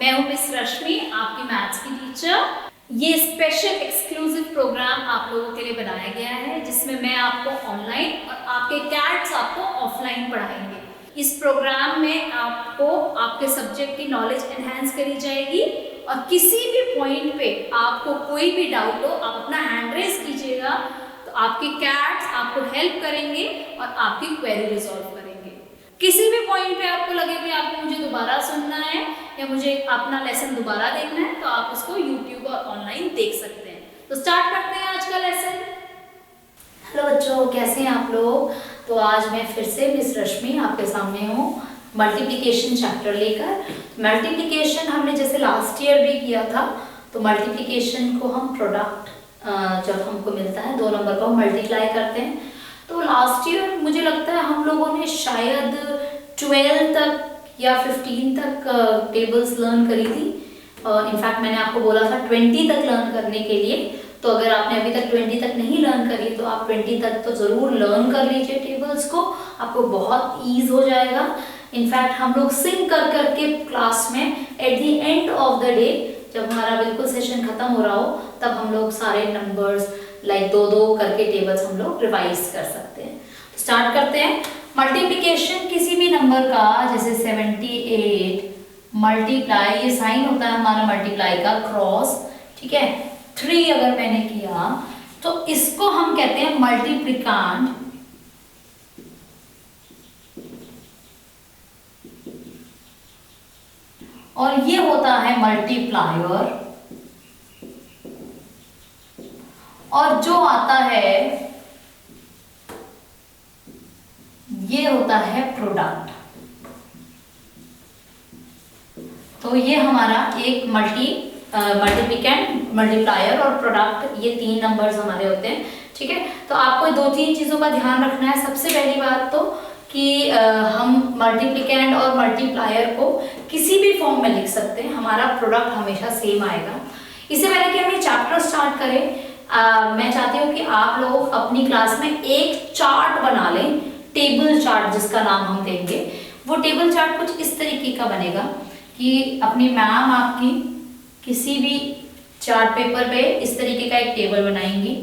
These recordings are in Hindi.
मैं हूं मिस रश्मि, आपकी मैथ्स की टीचर। ये स्पेशल एक्सक्लूसिव प्रोग्राम आप लोगों के लिए बनाया गया है जिसमें मैं आपको ऑनलाइन और आपके कैट्स आपको ऑफलाइन पढ़ाएंगे। इस प्रोग्राम में आपको आपके सब्जेक्ट की नॉलेज एनहांस करी जाएगी और किसी भी पॉइंट पे आपको कोई भी डाउट हो आप अपना हैंड रेज कीजिएगा तो आपके कैट्स आपको हेल्प करेंगे और आपकी क्वेरी रिजॉल्व करेंगे। किसी भी पॉइंट पे आपको लगे कि आपको मुझे दोबारा सुनना है या मुझे अपना लेसन दोबारा देखना है तो आप उसको यूट्यूब और ऑनलाइन देख सकते हैं। तो स्टार्ट करते हैं आज का लेसन। हेलो बच्चों, कैसे हैं आप लोग? तो आज मैं फिर से मिस रश्मि आपके सामने हूँ मल्टीप्लिकेशन चैप्टर लेकर। मल्टीप्लिकेशन हमने जैसे लास्ट ईयर भी किया था, तो मल्टीप्लिकेशन को हम प्रोडक्ट जब हमको मिलता है 2 नंबर को हम मल्टीप्लाई करते हैं। तो लास्ट ईयर मुझे लगता है हम लोगों ने शायद 12 तक या 15 तक टेबल्स लर्न करी थी। इनफैक्ट मैंने आपको बोला था 20 तक लर्न करने के लिए, तो अगर आपने अभी तक 20 तक नहीं लर्न करी तो आप 20 तक तो ज़रूर लर्न कर लीजिए टेबल्स को, आपको बहुत ईज हो जाएगा। इनफैक्ट हम लोग सिंक कर करके क्लास में at the end of the day जब हमारा बिल्कुल सेशन खत्म हो रहा हो तब हम लोग सारे नंबर्स लाइक 2-2 करके टेबल्स हम लोग रिवाइज कर सकते हैं। तो स्टार्ट करते हैं। मल्टीप्लिकेशन किसी भी नंबर का, जैसे 78 मल्टीप्लाई, ये साइन होता है हमारा मल्टीप्लाई का क्रॉस, ठीक है। 3 अगर मैंने किया तो इसको हम कहते हैं मल्टीप्लिकांड, और ये होता है मल्टीप्लायर, और जो आता है ये होता है प्रोडक्ट। तो ये हमारा एक मल्टीप्लिकेंट, मल्टीप्लायर और प्रोडक्ट, ये 3 नंबर्स हमारे होते हैं, ठीक है। तो आपको 2-3 चीजों का ध्यान रखना है। सबसे पहली बात तो कि हम मल्टीप्लिकेंट और मल्टीप्लायर को किसी भी फॉर्म में लिख सकते हैं, हमारा प्रोडक्ट हमेशा सेम आएगा। इससे पहले कि हम ये चैप्टर स्टार्ट करें, मैं चाहती हूँ कि आप लोग अपनी क्लास में एक चार्ट बना लें, टेबल चार्ट जिसका नाम हम देंगे। वो टेबल चार्ट कुछ इस तरीके का बनेगा कि अपनी मैम आपकी किसी भी चार्ट पेपर पे इस तरीके का एक टेबल बनाएंगी।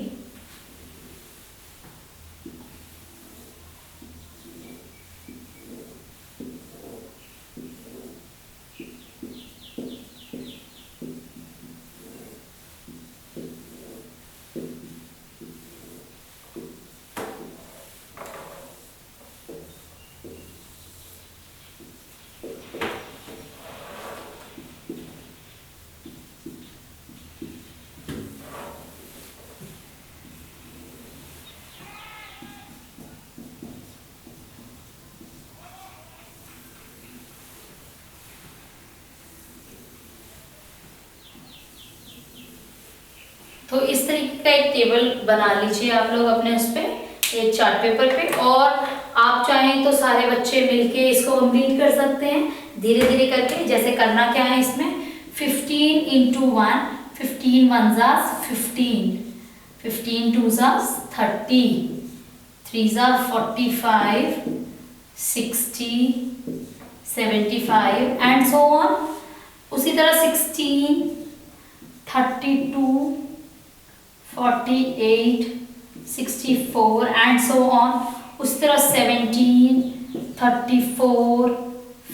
तो इस तरीके का एक टेबल बना लीजिए आप लोग अपने उस पे, एक चार्ट पेपर पे, और आप चाहें तो सारे बच्चे मिलके इसको कंप्लीट कर सकते हैं धीरे धीरे करके। जैसे करना क्या है इसमें, 15 × 1, 15 1 15, 15 2 30, 3 45, 60, 75 एंड सो ऑन। उसी तरह 16, 32, 48, 64 एंड सो ऑन। उस तरह 17, 34,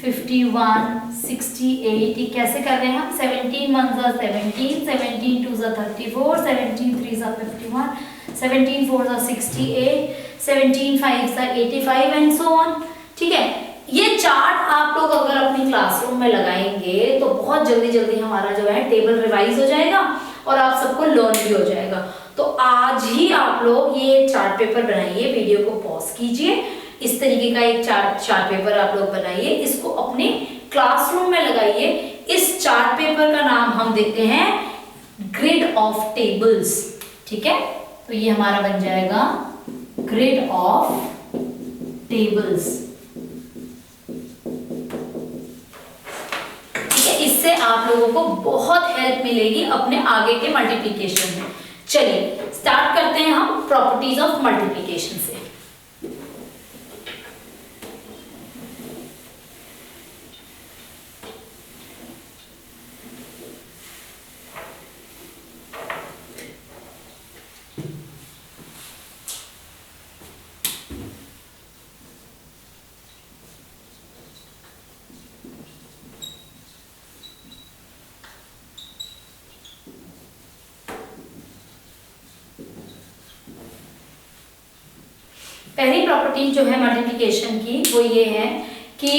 51, 68। ये कैसे कर रहे हैं हम, 17 1 17, 17 2 34, 17 3 51, 17 4 68, 17 5 85 एंड सो ऑन, ठीक है। ये चार्ट आप लोग अगर अपनी क्लासरूम में लगाएंगे तो बहुत जल्दी जल्दी हमारा जो है टेबल रिवाइज हो जाएगा और आप सबको लर्न भी हो जाएगा। तो आज ही आप लोग ये चार्ट पेपर बनाइए, वीडियो को पॉज कीजिए, इस तरीके का एक चार्ट पेपर आप लोग बनाइए, इसको अपने क्लासरूम में लगाइए। इस चार्ट पेपर का नाम हम देते हैं ग्रिड ऑफ टेबल्स, ठीक है। तो ये हमारा बन जाएगा ग्रिड ऑफ टेबल्स। इससे आप लोगों को बहुत हेल्प मिलेगी अपने आगे के मल्टीप्लिकेशन में। चलिए स्टार्ट करते हैं हम प्रॉपर्टीज ऑफ मल्टीप्लिकेशन से। पहली प्रॉपर्टी जो है मल्टीप्लिकेशन की वो ये है कि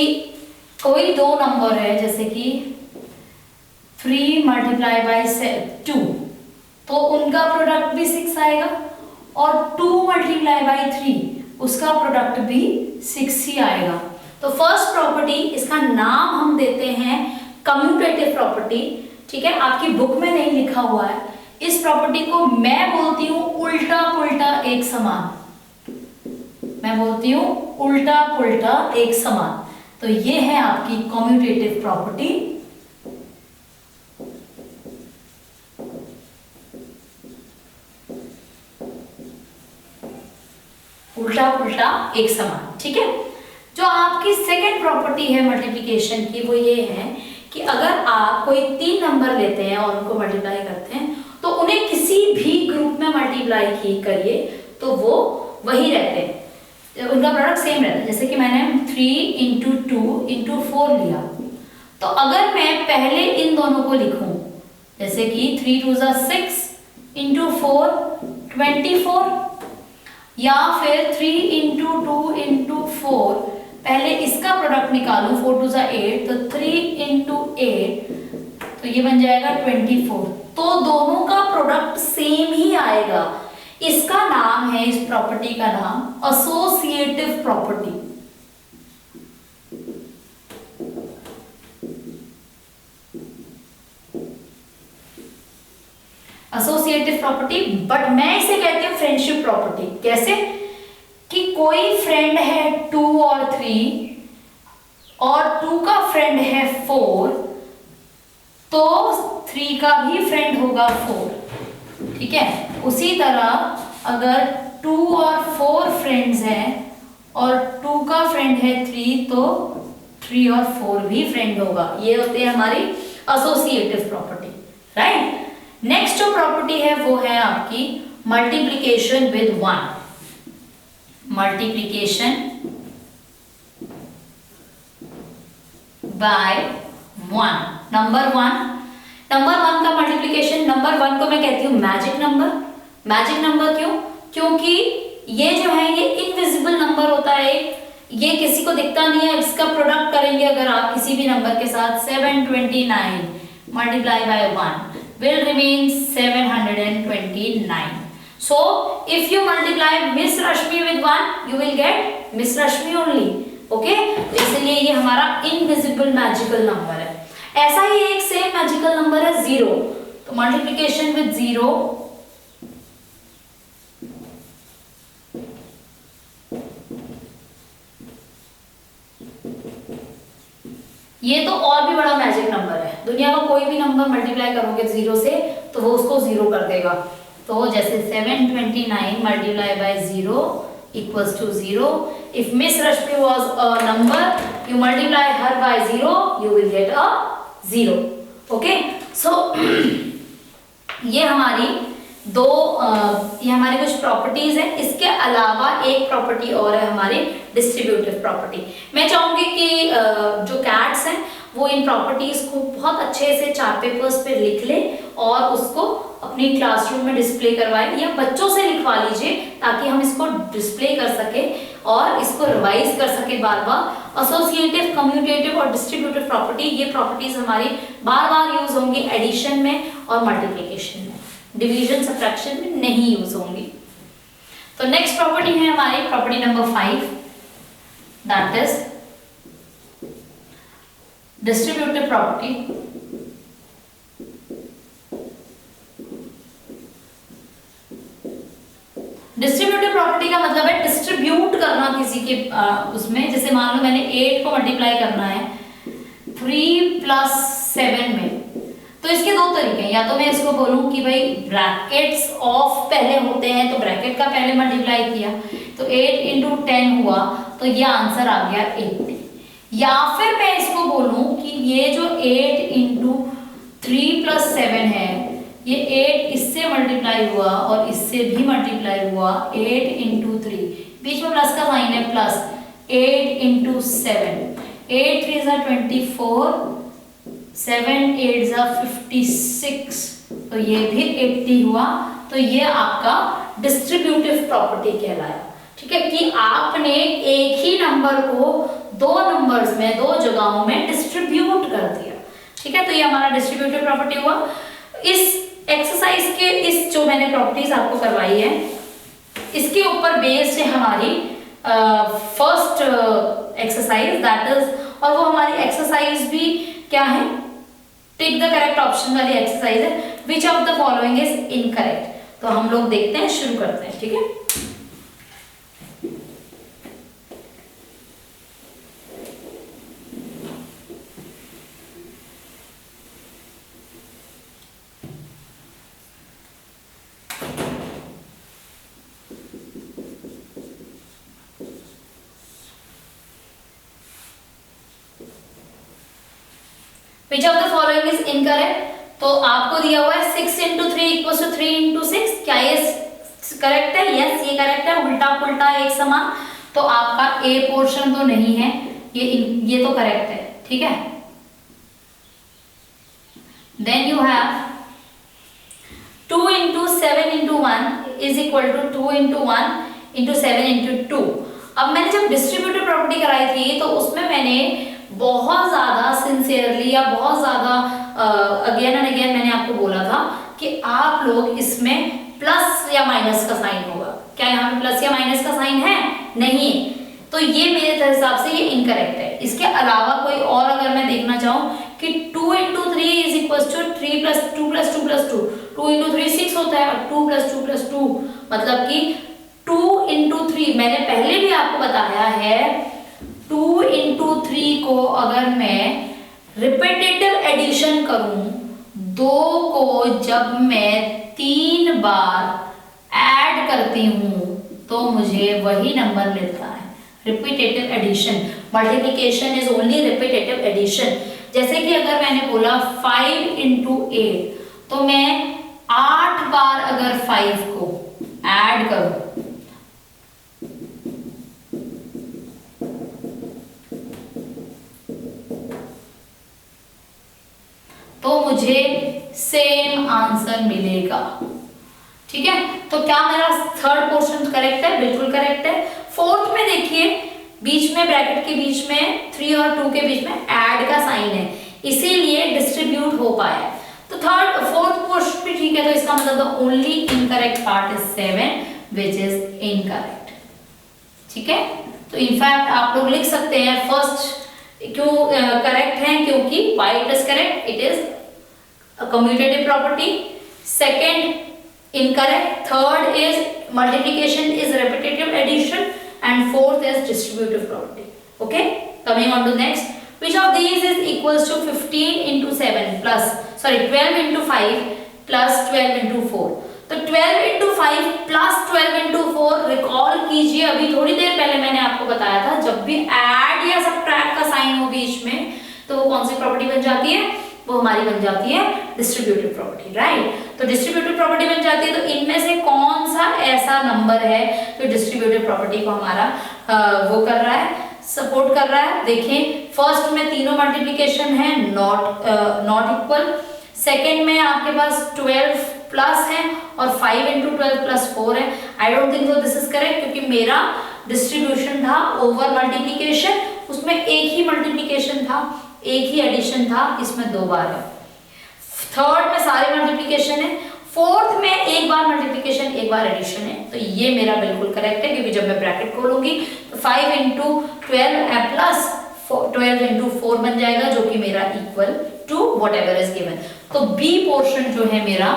कोई दो नंबर है, जैसे कि 3 मल्टीप्लाई बाई 2, तो उनका प्रोडक्ट भी 6 आएगा, और 2 मल्टीप्लाई बाई 3 उसका प्रोडक्ट भी 6 ही आएगा। तो फर्स्ट प्रॉपर्टी, इसका नाम हम देते हैं कम्यूटेटिव प्रॉपर्टी, ठीक है, आपकी बुक में नहीं लिखा हुआ है। इस प्रॉपर्टी को मैं बोलती हूं उल्टा पुल्टा एक समान, मैं बोलती हूं उल्टा पुल्टा एक समान। तो ये है आपकी कम्यूटेटिव प्रॉपर्टी। उल्टा पुल्टा एक समान, ठीक है। जो आपकी सेकेंड प्रॉपर्टी है मल्टीप्लिकेशन की वो ये है कि अगर आप कोई 3 नंबर लेते हैं और उनको मल्टीप्लाई करते हैं तो उन्हें किसी भी ग्रुप में मल्टीप्लाई करिए तो वो वही रहते हैं, उनका प्रोडक्ट सेम रहता है। जैसे कि मैंने 3 इंटू 2 इंटू 4 लिया, तो अगर मैं पहले इन दोनों को लिखूं, जैसे कि 3 2 6 इंटू 4 24, या फिर 3 इंटू 2 इंटू 4, पहले इसका प्रोडक्ट निकालूं, 4 2 8, तो 3 इंटू 8, तो ये बन जाएगा 24। तो दोनों का प्रोडक्ट सेम ही आएगा। इसका नाम है, इस प्रॉपर्टी का नाम associative property. Associative property, but मैं इसे कहती हूँ फ्रेंडशिप प्रॉपर्टी। कैसे कि कोई फ्रेंड है 2 और 3 और 2 का फ्रेंड है 4, तो 3 का भी फ्रेंड होगा 4, ठीक है। उसी तरह अगर 2 और 4 फ्रेंड्स हैं और 2 का फ्रेंड है 3, तो 3 और 4 भी फ्रेंड होगा। ये होती है हमारी एसोसिएटिव प्रॉपर्टी, राइट। नेक्स्ट जो प्रॉपर्टी है वो है आपकी multiplication with 1। Multiplication bye 1, number 1 का मल्टीप्लिकेशन, नंबर 1 को मैं कहती हूँ मैजिक नंबर। मैजिक नंबर क्यों? क्योंकि ये जो है ये इनविजिबल नंबर होता है, ये किसी को दिखता नहीं है। इसका प्रोडक्ट करेंगे अगर आप किसी भी नंबर के साथ, 729 multiply bye 1 will remain 729. So if you multiply Miss Rashmi with 1, you will get Miss Rashmi only. Okay? तो इसलिए ये हमारा इनविजिबल मैजिकल नंबर है। ऐसा ही एक सेम मैजिकल नंबर है 0, तो मल्टीप्लिकेशन विद 0, ये तो और भी बड़ा मैजिक नंबर है। दुनिया का कोई भी नंबर मल्टीप्लाई करोगे 0 से तो वो उसको 0 कर देगा। तो जैसे 729 multiply by 0 equals to 0। If miss Rashmi was a number, you multiply her by 0, you will get a 0। Okay, so ये हमारी ये हमारी कुछ प्रॉपर्टीज है। इसके अलावा एक प्रॉपर्टी और है हमारी डिस्ट्रीब्यूटिव प्रॉपर्टी। मैं चाहूंगी कि जो कैट्स हैं वो इन प्रॉपर्टीज को बहुत अच्छे से चार्ट पेपर्स पे लिख ले और उसको अपनी क्लासरूम में डिस्प्ले करवाएं, या बच्चों से लिखवा लीजिए ताकि हम इसको डिस्प्ले कर सके और इसको रिवाइज कर सके बार बार। एसोसिएटिव, कम्यूटेटिव और डिस्ट्रीब्यूटिव प्रॉपर्टी, ये प्रॉपर्टीज हमारी बार बार यूज होंगी एडिशन में और मल्टीप्लिकेशन में, डिवीजन सब्ट्रैक्शन में नहीं यूज होंगी। तो नेक्स्ट प्रॉपर्टी है हमारी property number 5, that is distributive property. Distributive property का मतलब है डिस्ट्रीब्यूट करना किसी के उसमें। जैसे मान लो मैंने 8 को मल्टीप्लाई करना है 3 + 7 में, तो इसके दो तरीके हैं। या तो मैं इसको बोलूं कि भाई ब्रैकेट्स ऑफ पहले होते हैं तो ब्रैकेट का पहले मल्टीप्लाई किया तो 8 × 10 हुआ, तो ये आंसर आ गया 80। या फिर मैं इसको बोलूं कि ये जो 8 × 3 + 7 है, ये 8 इससे मल्टीप्लाई हुआ और इससे भी मल्टीप्लाई हुआ, 8 × 3, बीच में प्लस का साइन है, प्लस 8 × 7, 8 3 = 24, 7 8 = 56, तो ये भी 80 हुआ। तो ये आपका डिस्ट्रीब्यूटिव प्रॉपर्टी कहलाया। ठीक है, कि आपने एक ही नंबर को दो नंबर्स में, दो जगहों में डिस्ट्रीब्यूट कर दिया। ठीक है, तो ये हमारा डिस्ट्रीब्यूटिव प्रॉपर्टी हुआ। इस एक्सरसाइज के इस जो मैंने प्रॉपर्टीज आपको करवाई है, इसके ऊपर बेस्ड है हमारी फर्स्ट एक्सरसाइज दैट इज, और वो हमारी एक्सरसाइज भी क्या है, टिक द करेक्ट ऑप्शन वाली एक्सरसाइज है। Which of the following is incorrect. तो हम लोग देखते हैं, शुरू करते हैं। ठीक है, Which of the following is incorrect? तो आपको दिया हुआ है 6 into 3 equals to 3 into 6। क्या ये करेक्ट है? यस, ये करेक्ट है। उल्टा पुल्टा एक समान, तो आपका ए पोर्शन तो नहीं है, ये तो करेक्ट है। ठीक है, then you have 2 into 7 into 1 is equal to 2 into 1 into 7 into 2। अब मैंने जब डिस्ट्रीब्यूटिव प्रॉपर्टी कराई थी तो उसमें मैंने बहुत ज्यादा सिंसियरली या बहुत ज्यादा अगेन एंड अगेन मैंने आपको बोला था कि आप लोग इसमें प्लस या माइनस का साइन होगा। क्या यहाँ पे प्लस या माइनस का साइन है? नहीं। तो ये मेरे हिसाब से ये इनकरेक्ट है। इसके अलावा कोई और अगर मैं देखना चाहूँ कि 2 into 3 is equals to 3 plus 2 plus 2 plus 2, 2 into 3 6 होता है, और 2 plus 2 plus 2 मतलब कि 2 into 3, मैंने पहले भी आपको बताया है 2 into 3 को अगर मैं रिपीटेटिव एडिशन करूं, 2 को जब मैं 3 बार ऐड करती हूं तो मुझे वही नंबर मिलता है। Repetitive addition, multiplication is only repetitive addition. जैसे कि अगर मैंने बोला 5 into 8, तो मैं 8 बार अगर 5 को ऐड करूं तो मुझे सेम आंसर मिलेगा। ठीक है, तो क्या मेरा थर्ड पोर्शन करेक्ट है? बिल्कुल करेक्ट है। फोर्थ में देखिए, बीच में ब्रैकेट के बीच में 3 और 2 के बीच में ऐड का साइन है, इसीलिए डिस्ट्रीब्यूट हो पाया। तो थर्ड फोर्थ पोर्शन भी ठीक है, तो इसका मतलब the only incorrect part is 7 which is incorrect. ठीक है, तो इनफैक्ट आप लोग लिख सकते हैं फर्स्ट क्यों करेक्ट है, क्योंकि why it is correct, it is a commutative property, second incorrect, third is multiplication is repetitive addition, and fourth is distributive property. Okay, coming on to next, which of these is equals to 15 into 7 plus 12 into 5 plus 12 into 4। तो 12 into 5 plus 12 into 4 रिकॉल कीजिए, अभी थोड़ी देर पहले मैंने आपको बताया था जब भी ऐड या सबट्रैक्ट का साइन हो बीच में तो वो कौन सी प्रॉपर्टी बन जाती है? वो हमारी बन जाती है डिस्ट्रीब्यूटिव प्रॉपर्टी। राइट, तो डिस्ट्रीब्यूटिव प्रॉपर्टी बन जाती है। तो इनमें से कौन सा ऐसा नंबर है जो डिस्ट्रीब्यूटिव प्रॉपर्टी को हमारा वो कर रहा है, सपोर्ट कर रहा है? देखें, फर्स्ट में तीनों मल्टीप्लीकेशन है नॉट इक्वल, सेकेंड में आपके पास 12 प्लस है और 5 into 12 plus 4 है। I don't think so this is correct, क्योंकि मेरा डिस्ट्रीब्यूशन था ओवर मल्टीप्लीकेशन, उसमें एक ही मल्टीप्लीकेशन था, एक ही एडिशन था, इसमें 2 बार है। थर्ड में सारे मल्टीप्लीकेशन है, फोर्थ में एक बार मल्टीप्लीकेशन एक बार एडिशन है, तो ये मेरा बिल्कुल करेक्ट है, क्योंकि जब मैं ब्रैकेट खोलूंगी तो 5 into 12 प्लस 12 into 4 बन जाएगा, जो कि मेरा equal to whatever is given. तो बी पोर्शन जो है मेरा,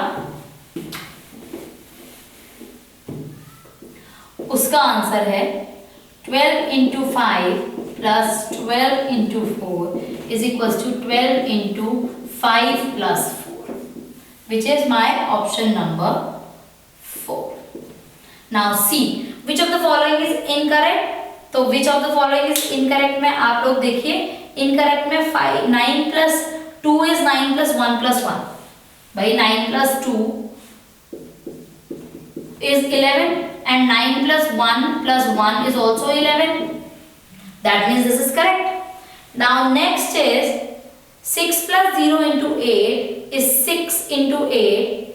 उसका आंसर है 12 into 5 plus 12 into 4 is equals to 12 into 5 plus 4, which is my option number 4. Now C, which of the following is incorrect? तो which of the following is incorrect में आप लोग देखिए, incorrect में 9 plus 2 is 9 plus 1 plus 1, भाई 9 plus 2 is 11 and 9 plus 1 is also 11. That means this is correct. Now next is 6 plus 0 into 8 is 6 into 8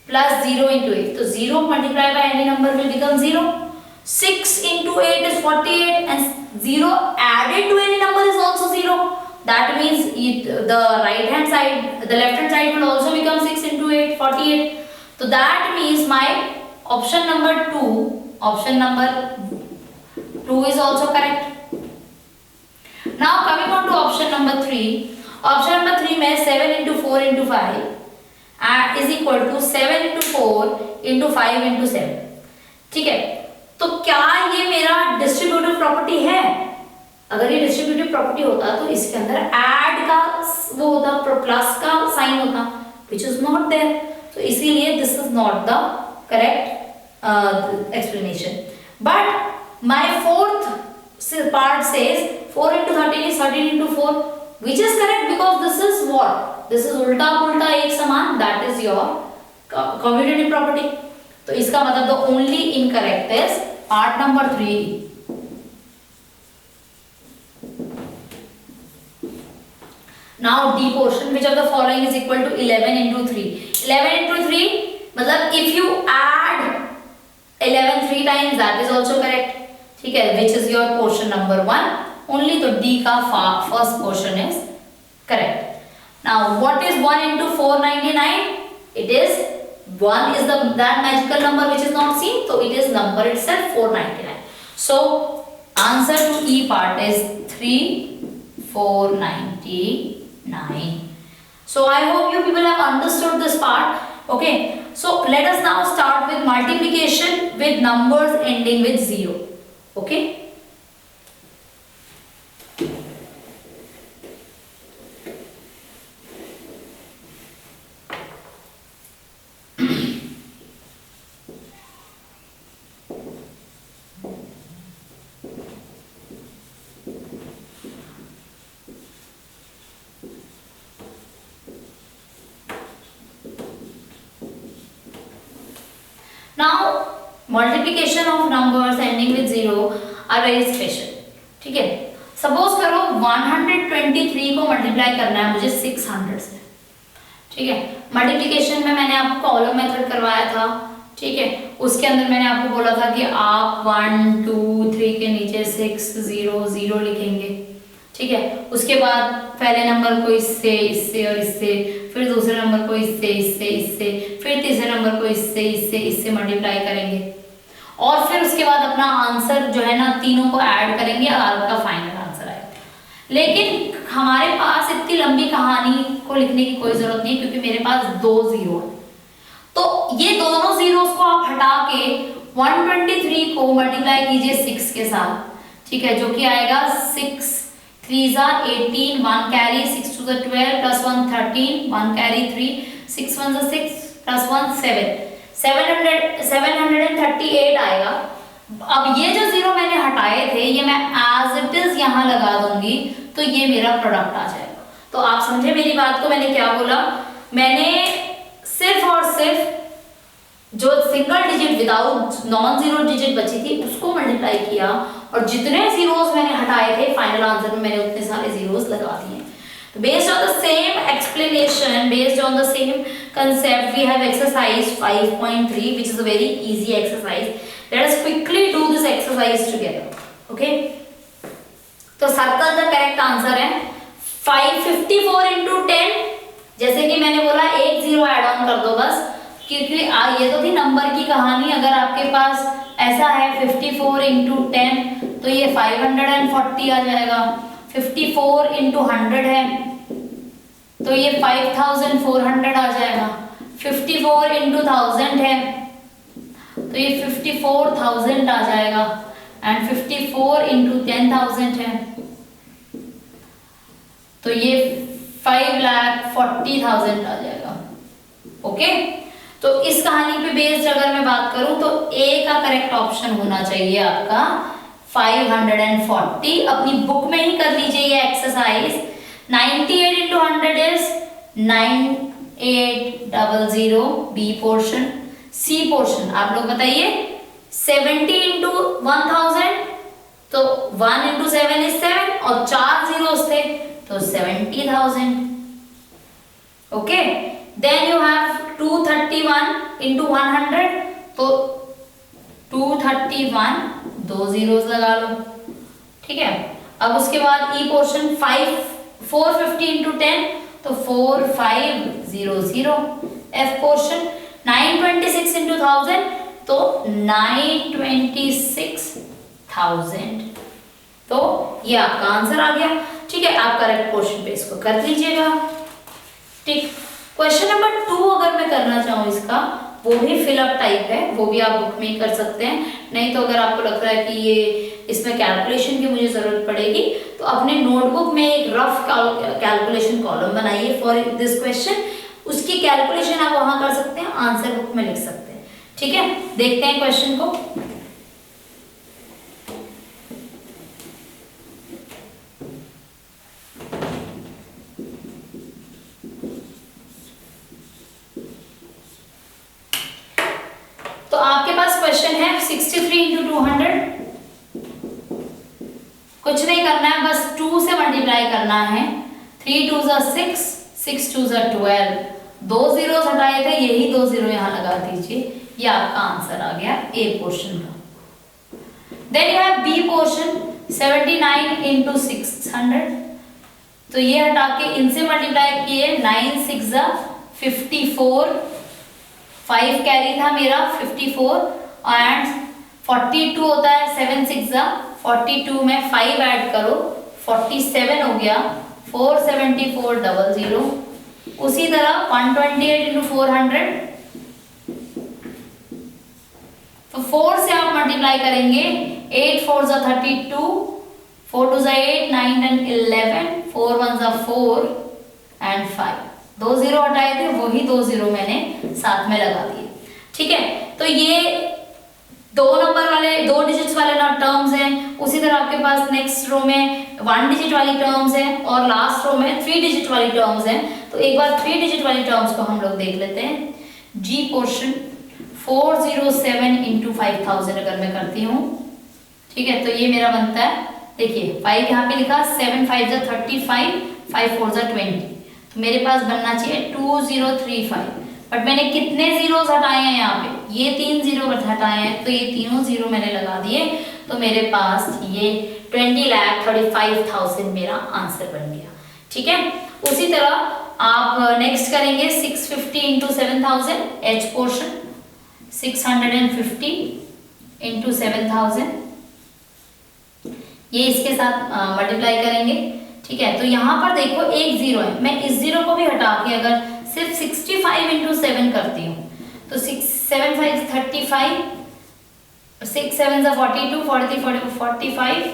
plus 0 into 8. So 0 multiplied by any number will become 0. 6 into 8 is 48 and 0 added to any number is also 0. That means the right hand side, the left hand side will also become 6 into 8, 48. So that means my option number 2 is also correct. Now coming on to option number 3. Option number 3 में 7 into 4 into 5 is equal to 7 into 4 into 5 into 7. ठीक है, तो क्या ये मेरा डिस्ट्रीब्यूटिव प्रॉपर्टी है? अगर ये डिस्ट्रीब्यूटिव प्रॉपर्टी होता तो इसके अंदर ऐड का वो होता, प्लस का साइन होता, which is not there. तो इसीलिए this is not the correct explanation. But my fourth part says 4 into 13 is 13 into 4, which is correct because this is what? This is उल्टा पुल्टा एक समान, that is your commutative property. तो इसका मतलब the only incorrect is part number 3. Now D portion, which of the following is equal to 11 into 3? 11 into 3 मतलब if you add 11 3 times, that is also correct. ठीक है, which is your portion number 1. Only तो D का first portion is correct. Now what is 1 into 499? It is 1 is that magical number which is not seen, so it is number itself 499. So answer to E part is 499. So I hope you people have understood this part. Okay, so let us now start with multiplication with numbers ending with 0. Okay. Now multiplication of numbers ending with 0 are very special. ठीक है, सपोज करो 123 को मल्टीप्लाई करना है मुझे 600 से. ठीक है, मल्टीप्लिकेशन में मैंने आपको कॉलम मेथड करवाया था. ठीक है, उसके अंदर मैंने आपको बोला था कि आप 1 2 3 के नीचे 6 0 0 लिखेंगे. ठीक है, उसके बाद पहले नंबर को इससे और इससे, फिर दूसरे नंबर को इससे, फिर तीसरे नंबर को इससे मल्टीप्लाई करेंगे और फिर उसके बाद अपना आंसर जो है ना तीनों को ऐड करेंगे और आपका फाइनल आंसर आएगा. लेकिन हमारे पास इतनी लंबी कहानी को लिखने की कोई जरूरत नहीं क्योंकि मेरे पास 2 0 है. तो ये दोनों जीरोस को आप हटा के 123 को मल्टीप्लाई कीजिए 6 के साथ. ठीक है, जो कि आएगा 6 3s are 18, 1 carry, 6 to the 12 plus 1 13, 1 carry 3, 6 1s are 6 plus 1 7, 738 आएगा. अब ये जो जीरो मैंने हटाए थे ये मैं as it is यहाँ लगा दूंगी तो ये मेरा प्रोडक्ट आ जाएगा. तो आप समझे मेरी बात को. मैंने क्या बोला, मैंने सिर्फ और सिर्फ जो single digit without non zero digit बची थी उसको मल्टीप्लाई किया और जितने जीरोस मैंने हटाए थे फाइनल आंसर में मैंने उतने सारे जीरोस लगा दिए. Based on the same explanation, based on the same concept, we have exercise 5.3 which is a very easy exercise. Let us quickly do this exercise together. Okay, तो सर्कल द करेक्ट आंसर है 554 into 10. जैसे कि मैंने बोला एक जीरो ऐड ऑन कर दो बस, क्योंकि ये तो थी नंबर की कहानी. अगर आपके पास ऐसा है 54 into 10 तो ये 540 आ जाएगा. 54 into 100 है तो ये 5400 आ जाएगा. 54 into 1000 है तो ये 54000 आ जाएगा. एंड 54 into 10,000 है तो ये 5,40,000 आ जाएगा. ओके, तो इस कहानी पे बेस्ड अगर मैं बात करूं तो ए का करेक्ट ऑप्शन होना चाहिए आपका 540. अपनी बुक में ही कर लीजिए ये exercise. 98 into 100 is 9800. B portion. C portion आप लोग बताइए 70 into 1000 तो 1 into 7 is 7 और 4 जीरोस थे तो 70,000. Okay, then you have 231 into 100 तो 231 2 जीरोस लगा लो, ठीक है। अब उसके बाद ई पोर्शन 450 इंटू 10 तो 4500। एफ पोर्शन 926 इंटू 1000 तो 926,000। तो ये आपका आंसर आ गया, ठीक है। आप करेक्ट पोर्शन पे इसको कर लीजिएगा, ठीक। क्वेश्चन नंबर 2 अगर मैं करना चाहूँ इसका, वो भी फिलअप टाइप है, वो भी आप बुक में ही कर सकते हैं। नहीं तो अगर आपको लग रहा है कि ये इसमें कैलकुलेशन की मुझे जरूरत पड़ेगी तो अपने नोटबुक में एक रफ कैलकुलेशन कॉलम बनाइए फॉर दिस क्वेश्चन। उसकी कैलकुलेशन आप वहां कर सकते हैं, आंसर बुक में लिख सकते हैं, ठीक है। देखते हैं क्वेश्चन को। तो आपके पास क्वेश्चन है 63 इंटू 200। कुछ नहीं करना है, बस 2 से मल्टीप्लाई करना है। 3 2 6, 6 2 12। 2 जीरोस हटाए थे, यही 2 जीरो यहाँ लगा दीजिए, ये आपका आंसर आ गया ए पोर्शन का। Then you have B portion 79 into 600। तो ये हटा के इनसे मल्टीप्लाई किए, 9 6 54, 5 कैरी था मेरा 54 एंड 42 होता है 7 6 42 में 5 ऐड करो 47 हो गया, 474 00। उसी तरह 128 इंटू 400, तो 4 से आप मल्टीप्लाई करेंगे, 8 4 32, 4 2 8, 9 10 11, 4 1 4 एंड 5। 2 जीरो हटाए थे, वही 2 जीरो मैंने साथ में लगा दिए, ठीक है। तो ये 2 नंबर वाले 2 डिजिट्स वाले ना टर्म्स हैं। उसी तरह आपके पास नेक्स्ट रो में 1 डिजिट वाली टर्म्स हैं और लास्ट रो में 3 डिजिट वाली टर्म्स हैं। तो एक बार 3 डिजिट वाली टर्म्स को हम लोग देख लेते हैं। जी पोर्शन 407 इंटू 5000 अगर मैं करती हूँ, ठीक है, तो ये मेरा बनता है, देखिए 5 यहाँ पे लिखा, 7 5 35, 5 4 20, तो मेरे पास बनना चाहिए 2035। बट मैंने कितने जीरोस हटाए हैं यहाँ पे, ये 3 जीरो हटाए हैं, तो ये तीनों जीरो मैंने लगा दिए, तो मेरे पास ये 20,35,000 मेरा आंसर बन गया, ठीक है। उसी तरह आप नेक्स्ट करेंगे 650 इंटू 7000, एच पोर्शन 650 इंटू 7000, ये इसके साथ मल्टीप्लाई करेंगे, ठीक है। तो यहाँ पर देखो एक जीरो है, मैं इस जीरो को भी हटा के अगर सिर्फ 65 इंटू 7 करती हूँ तो 6 7 5 35, 6 7 42, 43 44 45,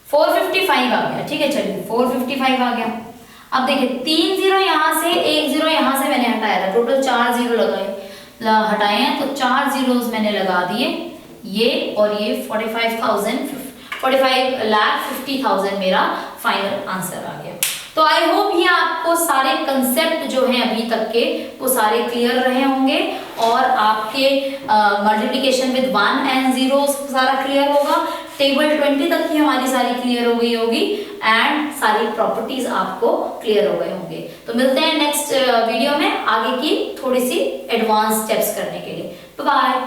455 आ गया, ठीक है। चलिए 455 आ गया। अब देखिए 3 जीरो यहाँ से, 1 जीरो यहाँ से मैंने हटाया था, टोटल 4 जीरो हटाए हैं, तो 4 जीरोस मैंने लगा दिए, ये और ये 45,50,000 मेरा फाइनल आंसर आ गया। तो आई होप ये आपको सारे कंसेप्ट जो हैं अभी तक के वो सारे क्लियर रहे होंगे और आपके मल्टीप्लिकेशन विद 1 एंड 0 सारा क्लियर होगा। टेबल 20 तक की हमारी सारी क्लियर हो गई होगी एंड सारी प्रॉपर्टीज आपको क्लियर हो गए होंगे। तो मिलते हैं नेक्स्ट वीडियो में आगे की थोड़ी सी एडवांस स्टेप्स करने के लिए। Bye bye.